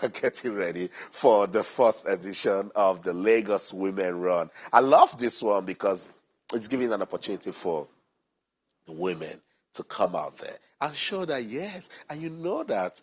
we're getting ready for the 4th edition of the Lagos Women Run. I love this one because it's giving an opportunity for the women to come out there and show that, yes, and you know that,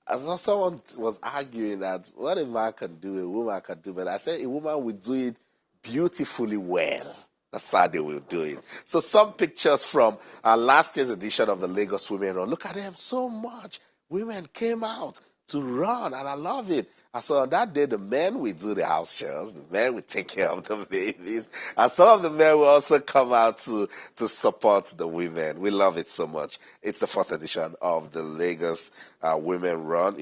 as someone was arguing that what a man can do, a woman can do, but I said a woman will do it beautifully well. That's how they will do it. So some pictures from last year's edition of the Lagos Women Run. Look at them, so much. Women came out to run, and I love it. And so on that day, the men will do the house chores, the men will take care of the babies, and some of the men will also come out to support the women. We love it so much. It's the 4th edition of the Lagos Women Run.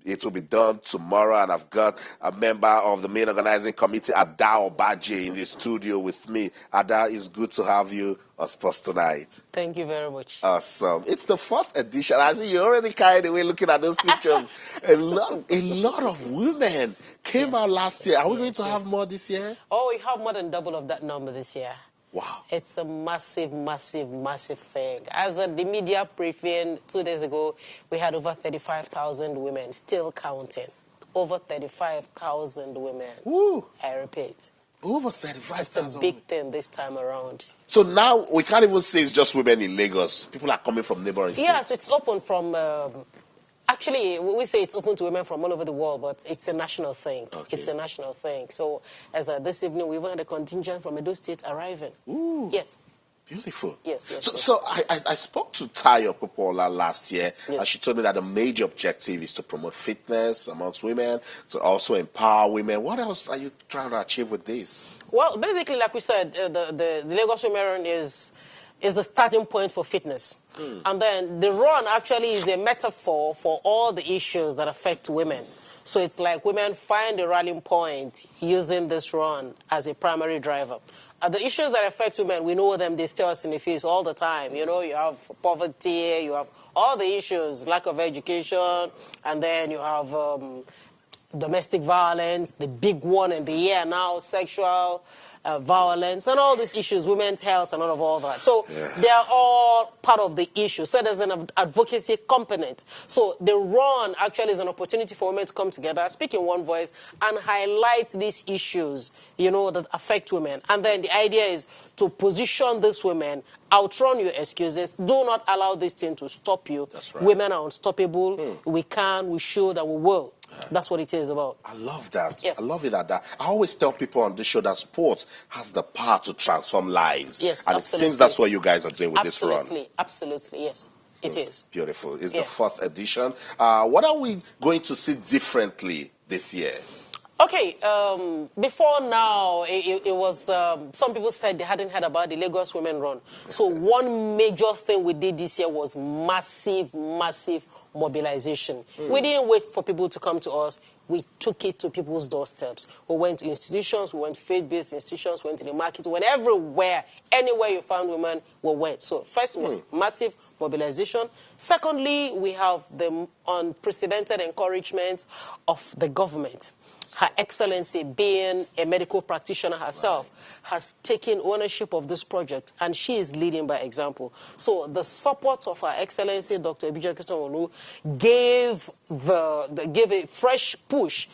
It will be done tomorrow, and I've got a member of the main organizing committee, Ada Obaje, in the studio with me. Ada, it's good to have you on Sports Tonight. Thank you very much. Awesome. It's the 4th edition. I see you're already carried away looking at those pictures. a lot of women came out last year. Are we going to have more this year? Oh, we have more than double of that number this year. Wow. It's a massive, massive, massive thing. As the media briefing 2 days ago, we had over 35,000 women, still counting. Over 35,000 women. Woo. I repeat. Over 35,000. It's a big thing this time around. So now we can't even say it's just women in Lagos. People are coming from neighboring states. Yes, it's open from... Actually, we say it's open to women from all over the world, but it's a national thing. Okay. It's a national thing. So, as this evening, we even had a contingent from Edo State arriving. Ooh. Yes. Beautiful. Yes. So I spoke to Tayo Popola last year, yes. and she told me that the major objective is to promote fitness amongst women, to also empower women. What else are you trying to achieve with this? Well, basically, like we said, the Lagos Women Run is the starting point for fitness. And then the run actually is a metaphor for all the issues that affect women. So it's like women find a rallying point using this run as a primary driver. The issues that affect women, we know them, they stare us in the face all the time. You know, you have poverty, you have all the issues, lack of education, and then you have domestic violence, the big one in the year now, sexual violence, and all these issues, women's health and all of that. So they are all part of the issue. So there's an advocacy component. So the run actually is an opportunity for women to come together, speak in one voice, and highlight these issues, you know, that affect women. And then the idea is to position these women, outrun your excuses. Do not allow this thing to stop you. That's right. Women are unstoppable. We can, we should, and we will. That's what it is about. I love that. Yes. I love it at that. I always tell people on this show that sports has the power to transform lives. Yes, and absolutely. it seems that's what you guys are doing with this run. Absolutely, yes. It is. Beautiful. It's the 4th edition. What are we going to see differently this year? Okay, before now, it was, some people said they hadn't heard about the Lagos Women Run. So one major thing we did this year was massive, massive mobilization. We didn't wait for people to come to us. We took it to people's doorsteps. We went to institutions, we went to faith-based institutions, we went to the market, we went everywhere. Anywhere you found women, we went. So first was massive mobilization. Secondly, we have the unprecedented encouragement of the government. Her Excellency, being a medical practitioner herself, has taken ownership of this project, and she is leading by example. So the support of Her Excellency, Dr. Ebije Akintola gave a fresh push,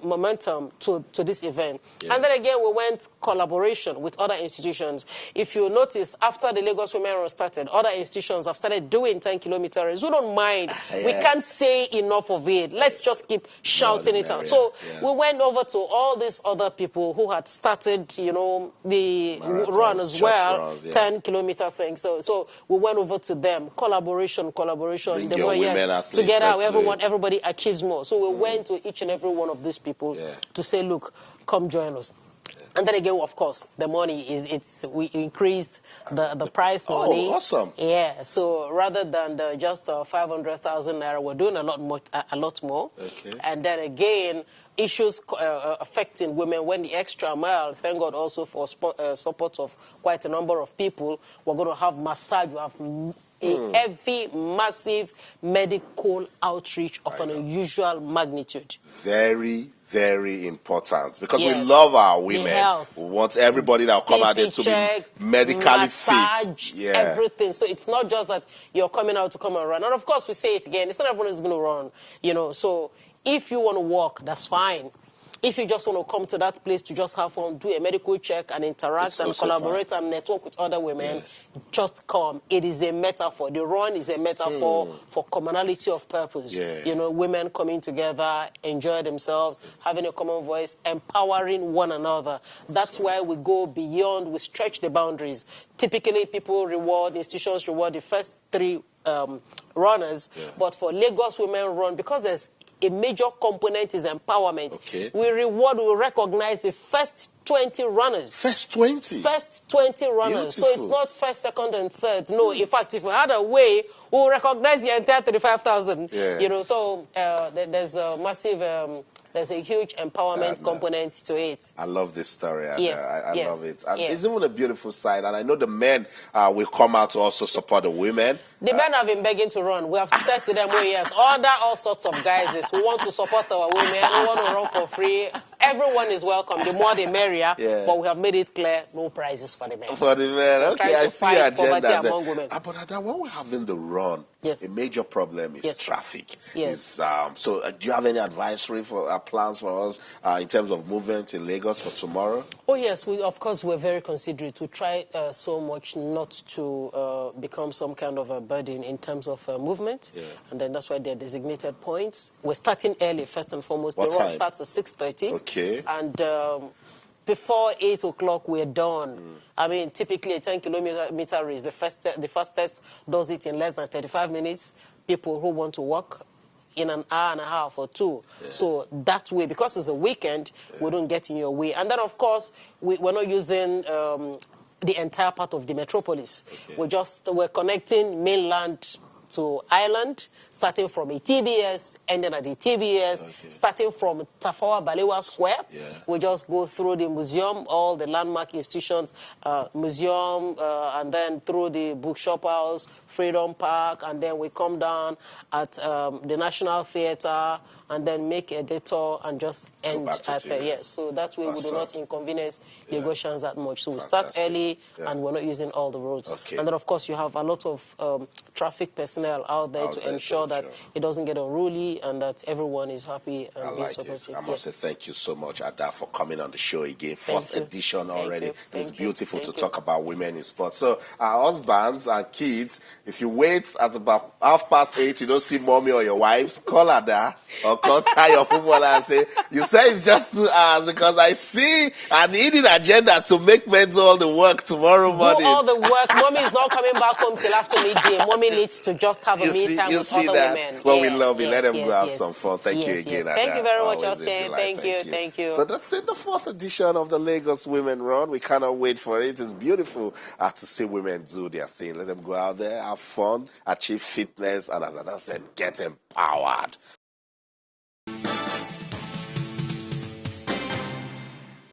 momentum to this event. And then again, we went collaboration with other institutions. If you notice, after the Lagos Women Run started, other institutions have started doing 10 kilometers. We don't mind. We can't say enough of it. Let's just keep shouting it out. So we went over to all these other people who had started, you know, the marathons, run as well, runs, 10-kilometer thing. So we went over to them. Collaboration. Bring your women athletes, together, everybody achieves more. So we went to each and every one of these people to say, look, come join us. And then again, of course, the money we increased the prize money. Oh, awesome! Yeah, so rather than just 500,000 naira, we're doing a lot more. Okay. And then again, issues affecting women went the extra mile. Thank God also for support of quite a number of people. We're going to have massage. We have a heavy, massive medical outreach of an unusual magnitude. Very, very important because we Yes. love our The women. health. We want everybody that will come out there BP to check, be medically massage, fit. Yeah. everything. So it's not just that you're coming out to come and run. And of course, we say it again, it's not everyone who's going to run, you know. So if you want to walk, that's fine. If you just want to come to that place to just have fun, do a medical check and interact It's and also collaborate fine. and network with other women, just come. It is a metaphor. The run is a metaphor for commonality of purpose. Yeah. You know, women coming together, enjoy themselves, having a common voice, empowering one another. That's why we go beyond, we stretch the boundaries. Typically, institutions reward the first three runners, but for Lagos Women Run, because there's a major component is empowerment. Okay. We recognize the first 20 runners. First 20? First 20 runners. So it's Beautiful. not first, second, and third. No, in fact, if we had a way, we would recognize the entire 35,000. Yeah. You know, so there's a massive, there's a huge empowerment component to it. I love this story. And, Yes, I yes, love it. And yes. it's even a beautiful side. And I know the men will come out to also support the women. The men have been begging to run. We have said to them, oh yes, order all sorts of guises. We want to support our women. We want to run for free. Everyone is welcome. The more the merrier. Yeah. But we have made it clear, no prizes for the men. For the men, okay, trying I to see fight your agenda poverty there. among women. But when we're having the run, Yes. a major problem is Yes. traffic. Yes. So do you have any advisory for plans for us in terms of movement in Lagos for tomorrow? Oh yes, of course we're very considerate. We try so much not to become some kind of a burden in terms of movement, and then that's why they're designated points. We're starting early, first and foremost. What the run time? starts at 6:30. Okay. And before 8 o'clock, we're done. I mean, typically a 10-kilometer race. The fastest does it in less than 35 minutes. People who want to walk in an hour and a half or two. So that way, because it's a weekend, we don't get in your way. And then, of course, we're not using the entire part of the metropolis. Okay. We're connecting mainland to island, starting from a TBS, ending at the TBS, starting from Tafawa Balewa Square. We just go through the museum, all the landmark institutions, museum, and then through the bookshop house, Freedom Park, and then we come down at the National Theatre, and then make a detour and just end back to at TBS. yes. So that way we do Awesome. not inconvenience Lagosians that much. So we start early, and we're not using all the roads. Okay. And then, of course, you have a lot of traffic personnel out there to ensure that it doesn't get unruly and that everyone is happy and being Like supportive. it. I must say thank you so much, Ada, for coming on the show again. Thank Fourth you. edition Thank already. you. It's Thank you. beautiful Thank to you. talk about women in sports. So our husbands and kids, if you wait at about 8:30, you don't see mommy or your wives, call Ada or contact your footballer and say, you say it's just 2 hours because I see an hidden agenda to make men do all the work tomorrow morning. Do all the work. Mommy is not coming back home till after midday. Mommy needs to just have a me time with other women. Well, we Yes, love it. Let them yes, go have yes. some fun. Thank you Yes, again, yes. Ada. Thank you very much, Always a Austin. delight. Thank you. So that's it, the fourth edition of the Lagos Women Run. We cannot wait for it. It's beautiful to see women do their thing. Let them go out there, have fun, achieve fitness, and as I said, get empowered.